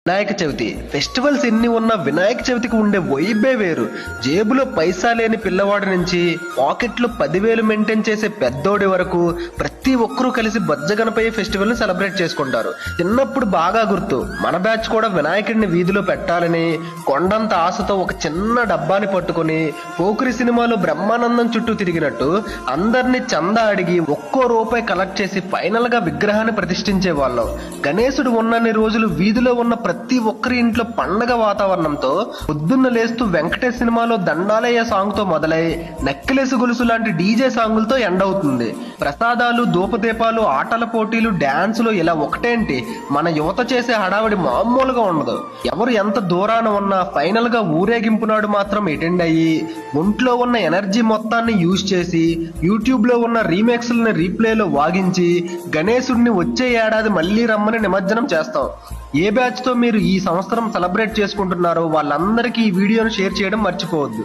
Vinayaka Chavithi festivals ఎన్ని ఉన్నా వినాయక చవితికి ఉండే వైబే వేరు. జేబులో పైసా లేని పిల్లవాడి నుంచి పాకెట్లో 10,000 మెయింటైన్ చేసే పెద్దోడి వరకు ప్రతి ఒక్కరూ కలిసి బొజ్జగనపై ఫెస్టివల్ ని సెలబ్రేట్ చేసుకుంటారు. చిన్నప్పుడు బాగా గుర్తు, మన బ్యాచ్ కూడా వినాయకుడిని వీధిలో పెట్టాలని కొండంత ఆశతో ఒక చిన్న డబ్బాని పట్టుకుని పోకిరి సినిమాలో బ్రహ్మానందం చుట్టూ తిరిగినట్టు అందరినీ చందా అడిగి ఒక్కో రూపాయి కలెక్ట్ చేసి ఫైనల్ గా విగ్రహాన్ని ప్రతిష్ఠించే వాళ్ళం. గణేశుడు ఉన్నన్ని రోజులు వీధిలో ఉన్న ప్రతి ఒక్కరి ఇంట్లో పండగ వాతావరణంతో పొద్దున్న లేస్తూ వెంకటేష్ సినిమాలో దండాలయ్య సాంగ్ తో మొదలై నెక్లెస్ గొలుసు లాంటి డీజే సాంగులతో ఎండ్ అవుతుంది. ప్రసాదాలు, ధూపదీపాలు, ఆటల పోటీలు, డాన్సులు ఇలా ఒకటేంటి మన యువత చేసే హడావిడి మామూలుగా ఉండదు. ఎవరు ఎంత దూరాన ఉన్నా ఫైనల్ గా ఊరేగింపు నాడు మాత్రం అటెండ్ అయ్యి ఒంట్లో ఉన్న ఎనర్జీ మొత్తాన్ని యూజ్ చేసి యూట్యూబ్ లో ఉన్న రీమేక్స్ లని రీప్లేలో వాగించి గణేశుడిని వచ్చే ఏడాది మళ్లీ రమ్మని నిమజ్జనం చేస్తాం. ఏ బ్యాచ్ తో మీరు ఈ సంవత్సరం సెలబ్రేట్ చేసుకుంటున్నారో వాళ్ళందరికీ ఈ వీడియోను షేర్ చేయడం మర్చిపోవద్దు.